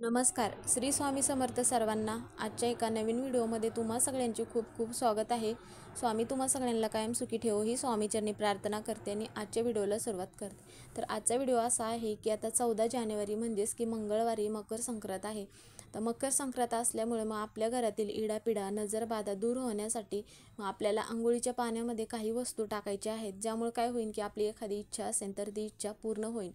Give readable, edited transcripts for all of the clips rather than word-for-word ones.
नमस्कार. श्री स्वामी समर्थ सर्वांना. आजच्या एका नवीन व्हिडिओमध्ये तुम्हा सगळ्यांचे खूप खूप स्वागत आहे. स्वामी तुम्हा सगळ्यांना कायम सुखी ठेवो ही स्वामीचरणी प्रार्थना करते आणि आजच्या व्हिडिओला सुरुवात करते. तर आजचा व्हिडिओ असा आहे की आता 14 जानेवारी म्हणजेच की मंगळवारी मकर संक्रांत आहे. तर मकर संक्रांत असल्यामुळे मग आपल्या घरातील इडापिडा नजरबाधा दूर होण्यासाठी मग आपल्याला अंघोळीच्या पाण्यामध्ये काही वस्तू टाकायच्या आहेत, ज्यामुळे काय होईल की आपली एखादी इच्छा असेल तर ती इच्छा पूर्ण होईल.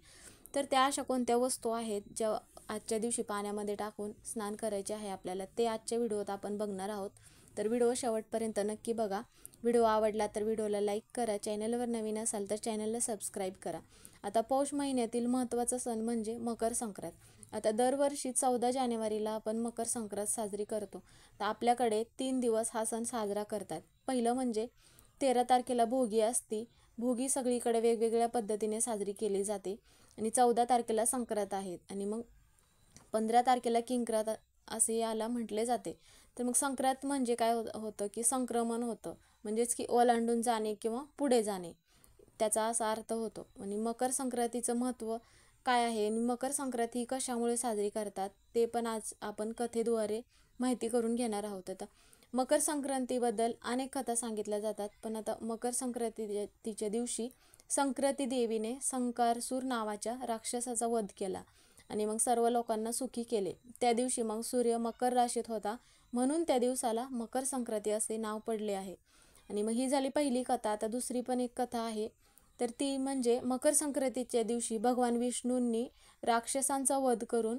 तर त्या अशा कोणत्या वस्तू आहेत ज्या आजच्या दिवशी पाण्यामध्ये टाकून स्नान करायचे आहे आपल्याला, ते आजच्या व्हिडिओत आपण बघणार आहोत. तर व्हिडिओ शेवटपर्यंत नक्की बघा. व्हिडिओ आवडला तर व्हिडिओला लाईक करा. चॅनलवर नवीन असाल तर चॅनलला सबस्क्राईब करा. आता पौष महिन्यातील महत्त्वाचा सण म्हणजे मकर संक्रांत. आता दरवर्षी 14 जानेवारीला आपण मकर संक्रांत साजरी करतो. तर आपल्याकडे 3 दिवस हा सण साजरा करतात. पहिलं म्हणजे 13 तारखेला भोगी असते. भोगी सगळीकडे वेगवेगळ्या पद्धतीने साजरी केली जाते आणि 14 तारखेला संक्रांत आहे आणि मग 15 तारखेला किंक्रात असे याला म्हटले जाते. तर मग संक्रांत म्हणजे काय होतं की संक्रमण होतं, म्हणजेच की ओलांडून जाणे किंवा पुढे जाणे, त्याचा असा अर्थ होतो. आणि मकर संक्रांतीचं महत्त्व काय आहे आणि मकर संक्रांत ही कशामुळे साजरी करतात ते पण आज आपण कथेद्वारे माहिती करून घेणार आहोत. आता मकर संक्रांतीबद्दल अनेक कथा सांगितल्या जातात, पण आता मकर संक्रांतीच्या दिवशी संक्रांती देवीने संकारसूर नावाच्या राक्षसाचा वध केला आणि मग सर्व लोकांना सुखी केले. त्या दिवशी मग सूर्य मकर राशीत होता, म्हणून त्या दिवसाला मकर संक्रांती असे नाव पडले आहे. आणि मग ही झाली पहिली कथा. आता दुसरी पण एक कथा आहे, तर ती म्हणजे मकर संक्रांतीच्या दिवशी भगवान विष्णूंनी राक्षसांचा वध करून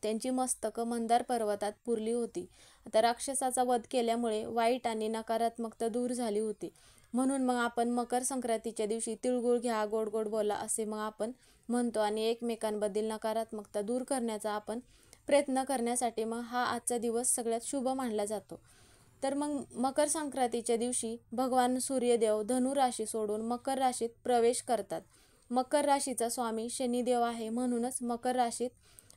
त्यांची मस्तकं मंदार पर्वतात पुरली होती. आता राक्षसाचा वध केल्यामुळे वाईट आणि नकारात्मकता दूर झाली होती, म्हणून मग आपण मकर संक्रांतीच्या दिवशी तिळगुळ घ्या, गोड गोड बोला असे मग आपण म्हणतो आणि एकमेकांबद्दल नकारात्मकता दूर करण्याचा आपण प्रयत्न करण्यासाठी मग हा आजचा दिवस सगळ्यात शुभ मानला जातो. तर मग मकर संक्रांतीच्या दिवशी भगवान सूर्यदेव धनु राशी सोडून मकर राशीत प्रवेश करतात. मकर राशीचा स्वामी शनिदेव आहे, म्हणूनच मकर राशीत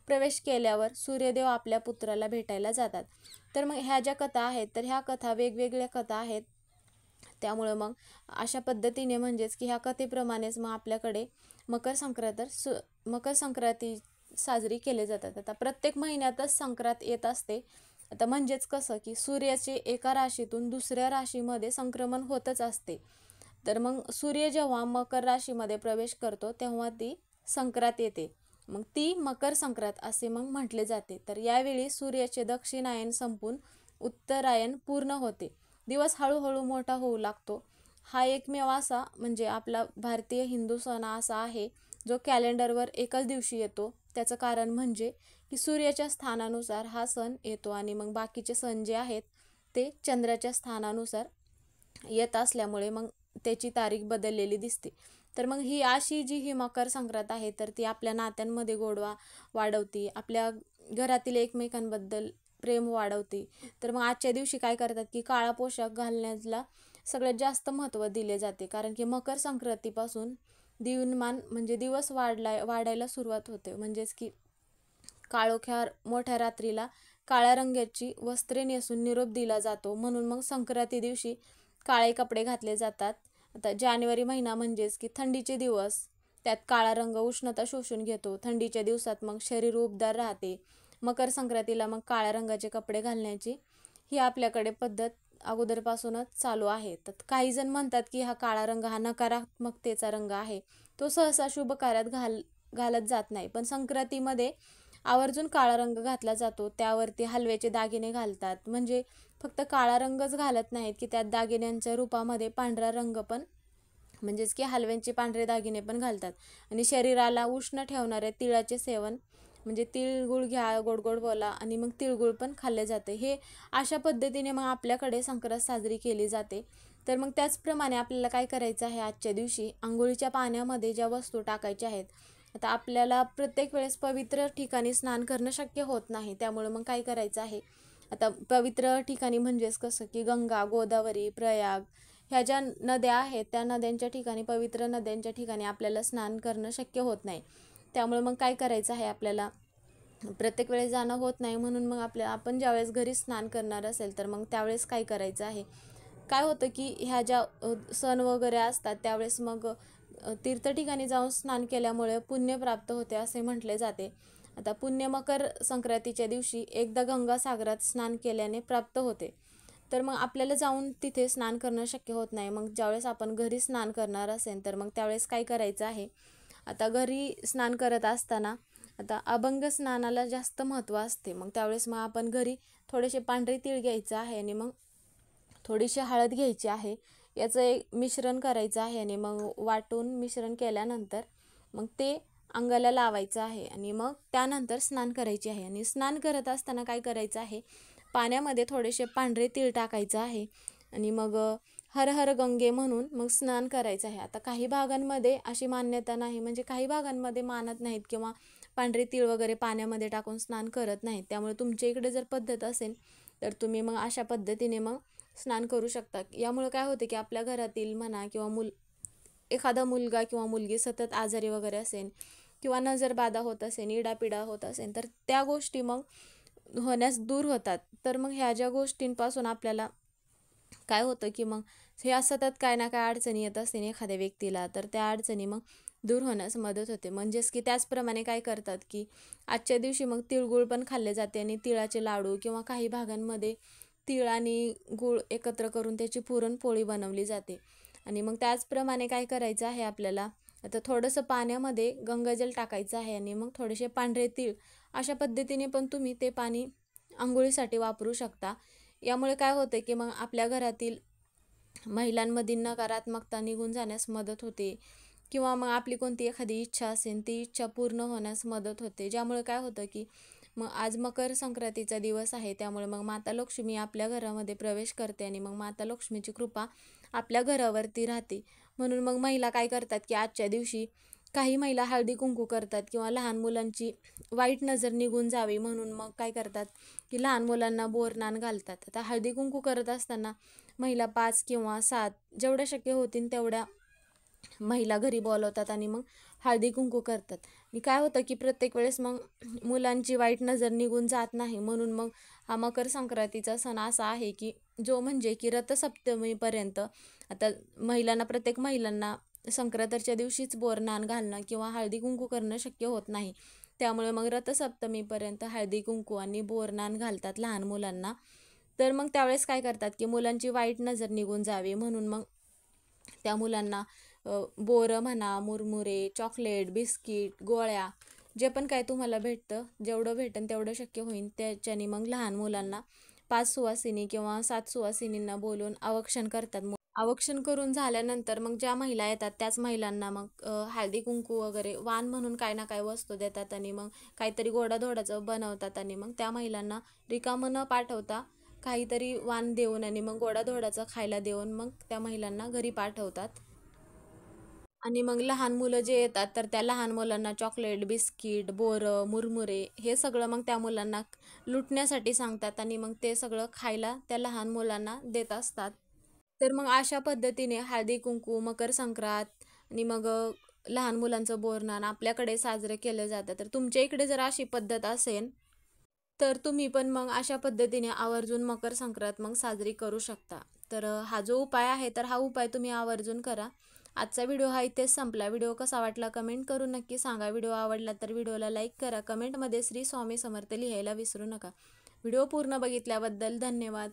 प्रवेश केल्यावर सूर्यदेव आपल्या पुत्राला भेटायला जातात. तर मग ह्या ज्या कथा आहेत तर ह्या कथा वेगवेगळ्या कथा आहेत. त्यामुळं मग अशा पद्धतीने म्हणजेच की ह्या कथेप्रमाणेच मग आपल्याकडे मकर संक्रांती साजरी केले जातात. आता प्रत्येक महिन्यातच संक्रांत येत असते. आता म्हणजेच कसं की सूर्याचे एका राशीतून दुसऱ्या राशीमध्ये संक्रमण होतच असते. तर मग सूर्य जेव्हा मकर राशीमध्ये प्रवेश करतो तेव्हा ती संक्रांत येते, मग ती मकर संक्रांत असे मग म्हटले जाते. तर यावेळी सूर्याचे दक्षिणायन संपून उत्तरायण पूर्ण होते. दिवस हळूहळू मोठा होऊ लागतो. हा एकमेव असा म्हणजे आपला भारतीय हिंदू सण असा आहे जो कॅलेंडरवर एकाच दिवशी येतो. त्याचं कारण म्हणजे की सूर्याच्या स्थानानुसार हा सण येतो आणि मग बाकीचे सण जे आहेत ते चंद्राच्या स्थानानुसार येत असल्यामुळे मग त्याची तारीख बदललेली दिसते. तर मग ही अशी ही मकर संक्रांत आहे तर ती आपल्या नात्यांमध्ये गोडवा वाढवते, आपल्या घरातील एकमेकांबद्दल प्रेम वाढवते. तर मग आजच्या दिवशी काय करतात की काळा पोशाख घालण्याला सगळ्यात जास्त महत्त्व दिले जाते, कारण की मकर संक्रांतीपासून दिवनमान म्हणजे दिवस वाढायला सुरुवात होते. म्हणजेच की काळोख्या मोठ्या रात्रीला काळ्या रंगाची वस्त्रे नेसून निरोप दिला जातो, म्हणून मग संक्रांती दिवशी काळे कपडे घातले जातात. आता जानेवारी महिना म्हणजेच की थंडीचे दिवस, त्यात काळा रंग उष्णता शोषून घेतो. थंडीच्या दिवसात मग शरीर उबदार राहते. मकर संक्रांतीला मग काळ्या रंगाचे कपडे घालण्याची ही आपल्याकडे पद्धत अगोदरपासूनच चालू आहे. तर काही जण म्हणतात की हा काळा रंग हा नकारात्मकतेचा रंग आहे, तो सहसा शुभ कार्यात घालत जात नाही. पण संक्रांतीमध्ये आवर्जून काळा रंग घातला जातो. त्यावरती हलव्याचे दागिने घालतात, म्हणजे फक्त काळा रंगच घालत नाहीत की त्यात दागिन्यांच्या रूपामध्ये पांढरा रंग पण म्हणजेच की हलव्यांचे पांढरे दागिने पण घालतात. आणि शरीराला उष्ण ठेवणारे तिळाचे सेवन म्हणजे तिळगुळ घ्या, गोड गोड बोला आणि मग तिळगुळ पण खाल्ले जाते. हे अशा पद्धतीने मग आपल्याकडे संक्रांत साजरी केली जाते. तर मग त्याचप्रमाणे आपल्याला काय करायचं आहे, आजच्या दिवशी आंघोळीच्या पाण्यामध्ये ज्या वस्तू टाकायच्या आहेत. आता आपल्याला प्रत्येक वेळेस पवित्र ठिकाणी स्नान करणं शक्य होत नाही, त्यामुळे मग काय करायचं आहे, आता पवित्र ठिकाणी म्हणजेच कसं की गंगा, गोदावरी, प्रयाग ह्या ज्या नद्या आहेत त्या नद्यांच्या ठिकाणी, पवित्र नद्यांच्या ठिकाणी आपल्याला स्नान करणं शक्य होत नाही. त्यामुळे मग काय करायचं आहे, आपल्याला प्रत्येक वेळेस जाणं होत नाही, म्हणून मग आपण ज्यावेळेस घरी स्नान करणार असेल तर मग त्यावेळेस काय करायचं आहे, काय होतं की ह्या ज्या सण वगैरे असतात त्यावेळेस मग तीर्थ ठिकाणी जाऊन स्नान केल्यामुळे पुण्य प्राप्त होते असे म्हटले जाते. आता पुण्य मकर संक्रांतीच्या दिवशी एकदा गंगासागरात स्नान केल्याने प्राप्त होते. तर मग आपल्याला जाऊन तिथे स्नान करणं शक्य होत नाही. मग ज्यावेळेस आपण घरी स्नान करणार असेल तर मग त्यावेळेस काय करायचं आहे, आता घरी स्नान करत असताना आता अभंग स्नानाला जास्त महत्त्व असते. मग त्यावेळेस मग आपण घरी थोडेसे पांढरे तीळ घ्यायचं आहे आणि मग थोडीशी हळद घ्यायची आहे. याचं एक मिश्रण करायचं आहे आणि मग वाटून मिश्रण केल्यानंतर मग ते अंगाला लावायचं आहे आणि मग त्यानंतर स्नान करायचे आहे. आणि स्नान करत असताना काय करायचं आहे, पाण्यामध्ये थोडेसे पांढरे तीळ टाकायचं आहे आणि मग हर हर गंगे म्हणून मग स्नान करायचं आहे. आता काही भागांमध्ये अशी मान्यता नाही, म्हणजे काही भागांमध्ये मानत नाहीत किंवा पांढरे तीळ वगैरे पाण्यामध्ये टाकून स्नान करत नाहीत. त्यामुळे तुमच्या इकडे जर पद्धत असेल तर तुम्ही मग अशा पद्धतीने मग स्नान करू शकता. यामुळे काय होते की आपल्या घरातील म्हणा किंवा एखादा मुलगा किंवा मुलगी सतत आजारी वगैरे असेल किंवा नजरबाधा होत असेल, इडापिडा होत असेल तर त्या गोष्टी मग होण्यास दूर होतात. तर मग ह्या ज्या गोष्टींपासून आपल्याला काय होतं की मग हे सतत काय ना काय अडचणी येत असतील एखाद्या व्यक्तीला, तर त्या अडचणी मग दूर होण्यास मदत होते. म्हणजेच की त्याचप्रमाणे काय करतात की आजच्या दिवशी मग तिळगुळ पण खाल्ले जाते आणि तिळाचे लाडू किंवा काही भागांमध्ये तीळ आणि गूळ एकत्र करून त्याची पुरणपोळी बनवली जाते. आणि मग त्याचप्रमाणे काय करायचं आहे आपल्याला, आता थोडंसं पाण्यामध्ये गंगाजल टाकायचं आहे आणि मग थोडेसे पांढरे तीळ अशा पद्धतीने पण तुम्ही ते पाणी आंघोळीसाठी वापरू शकता. यामुळे काय होतं की मग आपल्या घरातील महिलांमधील नकारात्मकता निघून जाण्यास मदत होते किंवा मग आपली कोणती एखादी इच्छा असेल ती इच्छा पूर्ण होण्यास मदत होते. ज्यामुळे काय होतं की मग आज मकर संक्रांतीचा दिवस आहे, त्यामुळे मग माता लक्ष्मी आपल्या घरामध्ये प्रवेश करते आणि मग माता लक्ष्मीची कृपा आपल्या घरावरती राहते. म्हणून मग महिला काय करतात की आजच्या दिवशी काही महिला हळदी कुंकू करतात किंवा लहान मुलांची वाईट नजर निघून जावी म्हणून मग काय करतात की लहान मुलांना बोरनान घालतात. आता हळदी कुंकू करत असताना महिला 5 किंवा 7 जेवढ्या शक्य होतील तेवढ्या महिला घरी बोलवतात आणि मग हळदी कुंकू करतात. आणि काय होतं की प्रत्येक वेळेस मग मुलांची वाईट नजर निघून जात नाही. म्हणून मग हा मकर संक्रांतीचा सण असा आहे की जो म्हणजे की रथसप्तमीपर्यंत आता प्रत्येक महिलांना संक्रांतीच्या दिवशीच बोरनान घालणं किंवा हळदी कुंकू करणं शक्य होत नाही. त्यामुळे मग रथसप्तमीपर्यंत हळदी कुंकू आणि बोरनान घालतात लहान मुलांना. तर मग त्यावेळेस काय करतात की मुलांची वाईट नजर निघून जावी म्हणून मग त्या मुलांना बोरं म्हणा, मुरमुरे, चॉकलेट, बिस्किट, गोळ्या जे पण काय तुम्हाला भेटतं, जेवढं भेटेल तेवढं शक्य होईल त्याच्याने मग लहान मुलांना 5 सुवासिनी किंवा 7 सुवासिनींना बोलून औक्षण करतात. औक्षण करून झाल्यानंतर मग ज्या महिला येतात त्याच महिलांना मग हळदी कुंकू वगैरे वाण म्हणून काय ना काय वस्तू देतात आणि मग काहीतरी गोडाधोडाचं बनवतात आणि मग त्या महिलांना रिकामं न पाठवता काहीतरी वाण देऊन आणि मग गोडाधोडाचं खायला देऊन मग त्या महिलांना घरी पाठवतात. आणि मग लहान मुलं जे येतात तर त्या लहान मुलांना चॉकलेट, बिस्किट, बोरं, मुरमुरे हे सगळं मग त्या मुलांना लुटण्यासाठी सांगतात आणि मग ते सगळं खायला त्या लहान मुलांना देत असतात. तर मग अशा पद्धतीने हळदी कुंकू, मकर संक्रांत आणि मग लहान मुलांचं बोरनान आपल्याकडे साजरं केलं जातं. तर तुमच्या इकडे जर अशी पद्धत असेल तर तुम्ही पण मग अशा पद्धतीने आवर्जून मकर संक्रांत मग साजरी करू शकता. तर हा जो उपाय आहे तर हा उपाय तुम्ही आवर्जून करा. आजचा व्हिडिओ हा इथेच संपला. व्हिडिओ कसा वाटला कमेंट करून नक्की सांगा. व्हिडिओ आवडला तर व्हिडिओला लाईक करा. कमेंटमध्ये श्री स्वामी समर्थ लिहायला विसरू नका. व्हिडिओ पूर्ण बघितल्याबद्दल धन्यवाद.